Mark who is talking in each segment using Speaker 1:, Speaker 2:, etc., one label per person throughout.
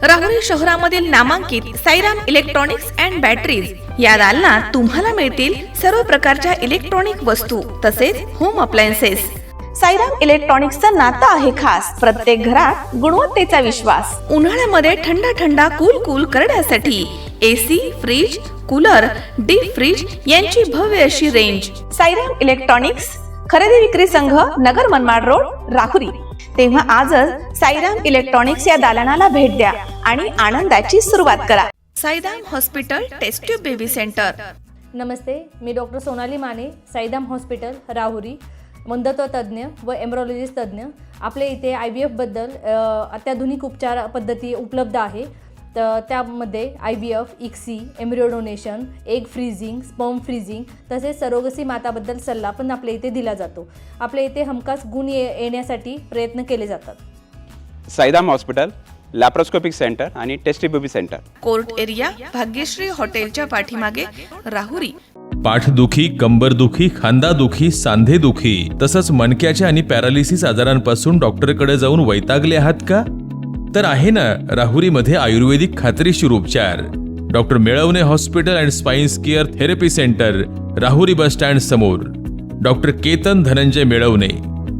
Speaker 1: राहुरी शहरामधील नामांकित Sairam electronics and batteries या दालनात तुम्हाला मिळतील सर्व प्रकारच्या इलेक्ट्रॉनिक वस्तू तसेच होम अप्लायन्सेस। साईराम इलेक्ट्रॉनिक्सचं नातं आहे खास। प्रत्येक घरात गुणवत्तेचा विश्वास। उन्हाळ्यामध्ये थंड कूल करण्यासाठी AC, fridge, cooler, deep fridge यांची भव्य अशी रेंज। साईराम इलेक्ट्रॉनिक्स खरेदी विक्री संघ, नगर मनमाड रोड, राहुरी। तेव्हा आजच साईराम इलेक्ट्रॉनिक्स या दालनाला भेट द्या आणि आनंदाची सुरुवात करा। Sairam hospital test tube baby centre.
Speaker 2: नमस्ते, मी डॉक्टर सोनाली माने, साईराम हॉस्पिटल राहुरी, वंध्यत्व तज्ज्ञ व एम्ब्रॉलॉजिस्ट तज्ज्ञ। आपल्या इथे IVF बद्दल अत्याधुनिक उपचार पद्धती उपलब्ध आहे। तर त्यामध्ये IVF, ICSI, embryo donation, egg freezing, sperm freezing तसेच सरोगसी माताबद्दल सल्ला पण आपल्या इथे दिला जातो। आपल्या इथे हमखास गुण येण्यासाठी प्रयत्न केले जातात।
Speaker 3: साईराम हॉस्पिटल लॅप्रोस्कोपिक सेंटर आणि test baby centre,
Speaker 1: court area, Bhagyashree हॉटेलच्या पाठीमागे, राहुरी।
Speaker 4: पाठदुखी, कंबरदुखी, खांदादुखी, सांधेदुखी तसंच मणक्याच्या आणि पॅरालिसिस आजारांपासून डॉक्टरकडे जाऊन वैतागले आहात का? तर आहे ना राहुरीमध्ये आयुर्वेदिक खात्रीशीर उपचार। Doctor Melavane hospital and spine care therapy centre, Rahuri bus stand समोर। डॉक्टर केतन धनंजय मेळवणे,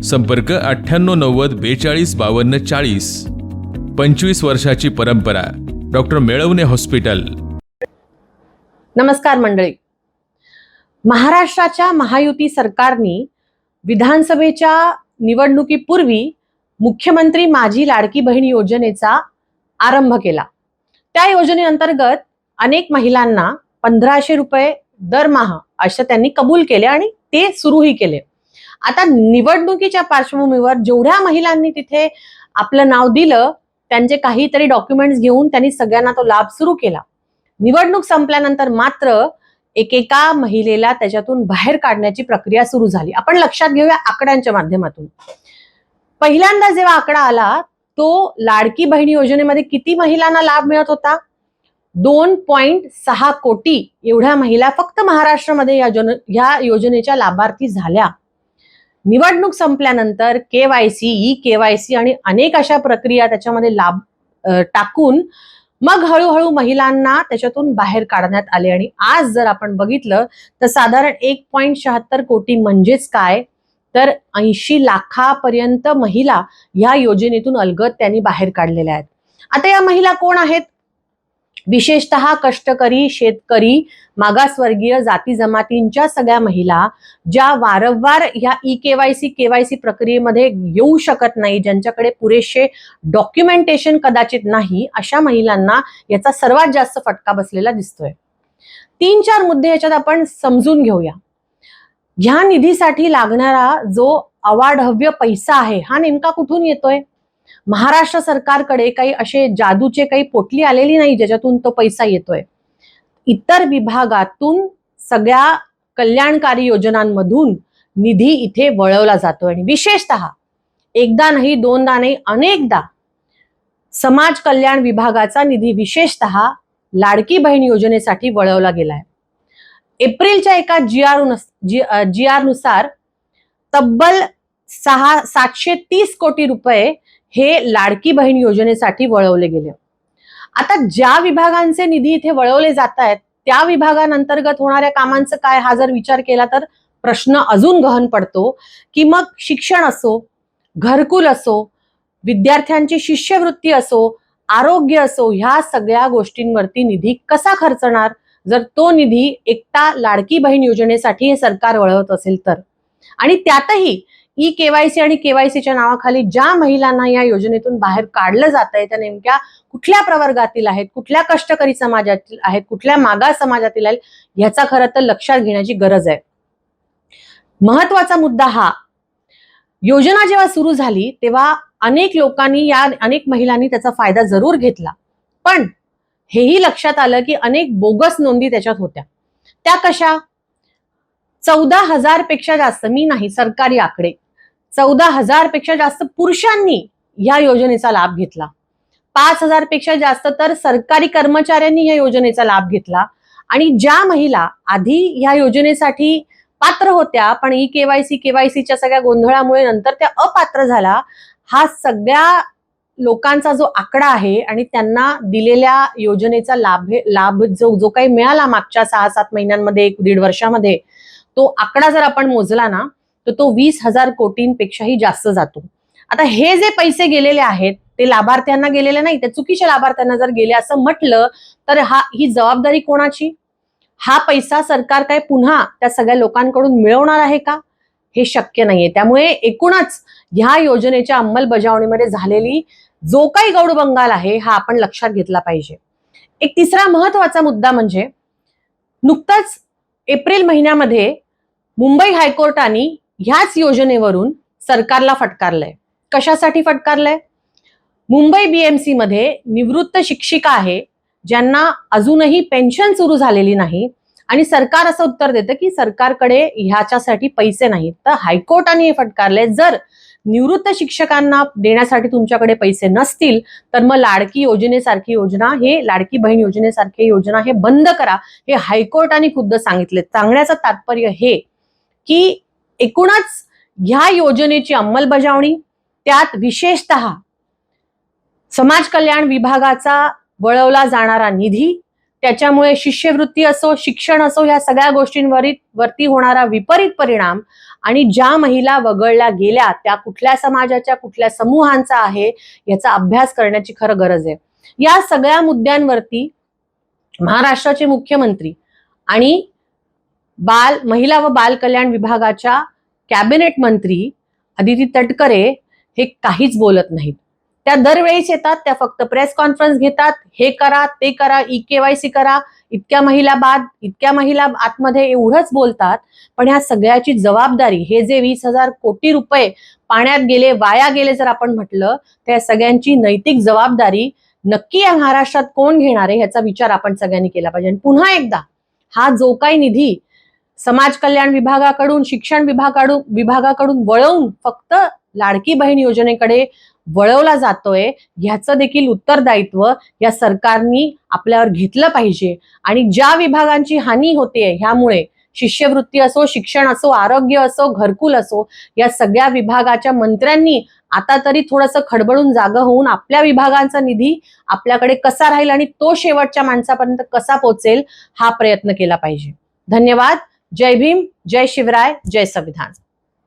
Speaker 4: संपर्क 9890 42 52 40। 25 वर्षाची परंपरा, डॉक्टर मेळवणे हॉस्पिटल।
Speaker 5: नमस्कार मंडळी, महाराष्ट्राच्या महायुती सरकारने विधानसभेच्या निवडणुकीपूर्वी मुख्यमंत्री माझी लाडकी बहीण योजनेचा आरंभ केला। त्या योजनेअंतर्गत अनेक महिलांना 1500 रुपये दरमहा असे त्यांनी कबूल केले आणि ते सुरूही केले। आता निवडणुकीच्या पार्श्वभूमीवर जेवढ्या महिलांनी तिथे आपलं नाव दिलं त्यांचे काहीतरी डॉक्युमेंट्स घेऊन त्यांनी सगळ्यांना तो लाभ सुरू केला। निवडणूक संपल्यानंतर मात्र एकेका महिलेला त्याच्यातून बाहेर काढण्याची प्रक्रिया सुरू झाली। आपण लक्षात घेऊया आकड्यांच्या माध्यमातून। पहिल्यांदा जेव्हा आकडा आला तो लाडकी बहीण योजनेमध्ये किती महिलांना लाभ मिळत होता? 2.6 कोटी एवढ्या महिला फक्त महाराष्ट्रामध्ये या योजनेच्या लाभार्थी झाल्या। निवडणूक संपल्यानंतर KYC, e-KYC आणि अनेक अशा प्रक्रिया त्याच्यामध्ये लाभ टाकून मग हळूहळू महिलांना त्याच्यातून बाहेर काढण्यात आले। आणि आज जर आपण बघितलं तर साधारण 1.76 कोटी म्हणजेच काय तर 80 लाखापर्यंत महिला या योजनेतून अलगद त्यांनी बाहेर काढलेल्या आहेत। आता या महिला कोण आहेत? विशेषतः कष्टकरी, शेतकरी, मागासवर्गीय जाती जमातींच्या सगळ्या महिला ज्या वारंवार ह्या e-KYC, KYC प्रक्रियेमध्ये येऊ शकत नाही, ज्यांच्याकडे पुरेसे डॉक्युमेंटेशन कदाचित नाही, अशा महिलांना याचा सर्वात जास्त फटका बसलेला दिसतोय। 3-4 मुद्दे याच्यात आपण समजून घेऊया। ह्या निधीसाठी लागणारा जो अवाढव्य पैसा आहे हा नेमका कुठून येतोय? महाराष्ट्र सरकारकडे काही असे जादूचे काही पोटली आलेली नाही ज्याच्यातून तो पैसा येतोय। इतर विभागातून सगळ्या कल्याणकारी योजनांमधून निधी इथे वळवला जातोय आणि विशेषतः एकदा नाही, दोनदा नाही, अनेकदा समाज कल्याण विभागाचा निधी विशेषतः लाडकी बहीण योजनेसाठी वळवला गेलाय। एप्रिलच्या एका GR नुसार तब्बल 730 कोटी रुपये हे लाडकी बहीण योजनेसाठी वळवले गेले। आता ज्या विभागांचे निधी इथे वळवले जात आहेत त्या विभागांतर्गत होणाऱ्या कामांचं काय, हा जर विचार केला तर प्रश्न अजून गहन पडतो की मग शिक्षण असो, घरकुल असो, विद्यार्थ्यांची शिष्यवृत्ती असो, आरोग्य असो, ह्या सगळ्या गोष्टींवरती निधी कसा खर्चणार जर तो निधी एकटा लाडकी बहीण योजनेसाठी हे सरकार वळवत असेल तर? आणि त्यातही e-KYC आणि KYCच्या नावाखाली ज्या महिलांना या योजनेतून बाहेर काढलं जात आहे त्या नेमक्या कुठल्या प्रवर्गातील आहेत, कुठल्या कष्टकरी समाजातील आहेत, कुठल्या मागास समाजातील आहेत, ह्याचा खरं तर लक्षात घेण्याची गरज आहे। महत्वाचा मुद्दा हा, योजना जेव्हा सुरू झाली तेव्हा अनेक लोकांनी अनेक महिलांनी त्याचा फायदा जरूर घेतला, पण हेही लक्षात आलं की अनेक बोगस नोंदी त्याच्यात होत्या। त्या कशा? 14,000 पेक्षा जास्त, मी नाही, सरकारी आकडे, 14,000 पेक्षा जास्त पुरुषांनी या योजनेचा लाभ घेतला। 5,000 पेक्षा जास्त तर सरकारी कर्मचाऱ्यांनी या योजनेचा लाभ घेतला। आणि ज्या महिला आधी या योजनेसाठी पात्र होत्या पण e-KYC, KYCच्या सगळ्या गोंधळामुळे नंतर त्या अपात्र झाला, हा सगळ्या लोकांचा जो आकडा आहे आणि त्यांना दिलेल्या योजनेचा लाभ जो काही मिळाला मागच्या 6-7 महिन्यांमध्ये 1-1.5 वर्षामध्ये, तो आकडा जर आपण मोजला ना तर तो 20,000 कोटींपेक्षाही जास्त जातो. आता हे जे पैसे गेलेले आहेत ते लाभार्थ्यांना गेलेले नाही, ते चुकीच्या लाभार्थ्यांना जर गेले असं म्हटलं तर ही जबाबदारी कोणाची? हा पैसा सरकार काय पुन्हा त्या सगळ्या लोकांकडून मिळवणार आहे का? हे शक्य नाहीये. त्यामुळे एकूणच ह्या योजनेच्या अंमलबजावणीमध्ये झालेली जो काही गौडबंगाल आहे हा आपण लक्षात घेतला पाहिजे. एक तिसरा महत्वाचा मुद्दा म्हणजे नुकताच एप्रिल महिन्यामध्ये मुंबई हायकोर्टाने ह्याच योजनेवरून सरकारला फटकारलंय. कशासाठी फटकारलंय? मुंबई BMC मध्ये निवृत्त शिक्षिका आहे ज्यांना अजूनही पेन्शन सुरू झालेली नाही आणि सरकार असं उत्तर देतं की सरकारकडे ह्याच्यासाठी पैसे नाहीत. तर हायकोर्टाने हे फटकारले, जर निवृत्त शिक्षकांना देण्यासाठी तुमच्याकडे पैसे नसतील तर मग लाडकी योजनेसारखी योजना, हे लाडकी बहीण योजनेसारखी योजना हे बंद करा, हे हायकोर्टाने खुद्द सांगितले. सांगण्याचं तात्पर्य हे की एकूणच ह्या योजनेची अंमलबजावणी, त्यात विशेषतः समाज कल्याण विभागाचा वळवला जाणारा निधी, त्याच्यामुळे शिष्यवृत्ती असो, शिक्षण असो, ह्या सगळ्या गोष्टींवरती होणारा विपरीत परिणाम आणि ज्या महिला वगळल्या गेल्या त्या कुठल्या समाजाच्या, कुठल्या समूहांचा आहे याचा अभ्यास करण्याची खरं गरज आहे. या सगळ्या मुद्द्यांवरती महाराष्ट्राचे मुख्यमंत्री आणि महिला व बाल कल्याण विभागाच्या कॅबिनेट मंत्री अदिती तटकरे हे काहीच बोलत नाहीत. त्या दरवेळीच येतात, त्या फक्त प्रेस कॉन्फरन्स घेतात, हे करा ते करा, KYC करा, इतक्या महिला बाद, इतक्या महिला आतमध्ये, एवढंच बोलतात. पण ह्या सगळ्याची जबाबदारी, हे जे 20,000 कोटी रुपये पाण्यात गेले, वाया गेले जर आपण म्हटलं, त्या सगळ्यांची नैतिक जबाबदारी नक्की या महाराष्ट्रात कोण घेणार आहे ह्याचा विचार आपण सगळ्यांनी केला पाहिजे. पुन्हा एकदा हा जो काही निधी समाज कल्याण विभागाकडून, शिक्षण विभागाकडून वळवून फक्त लाडकी बहीण योजनेकडे वळवला जातोय, ह्याचं देखील उत्तरदायित्व या सरकारनी आपल्यावर घेतलं पाहिजे. आणि ज्या विभागांची हानी होते ह्यामुळे, शिष्यवृत्ती असो, शिक्षण असो, आरोग्य असो, घरकुल असो, या सगळ्या विभागाच्या मंत्र्यांनी आता तरी थोडंसं खडबडून जागं होऊन आपल्या विभागांचा निधी आपल्याकडे कसा राहील आणि तो शेवटच्या माणसापर्यंत कसा पोहोचेल हा प्रयत्न केला पाहिजे. धन्यवाद. जय भीम, जय शिवराय, जय संविधान.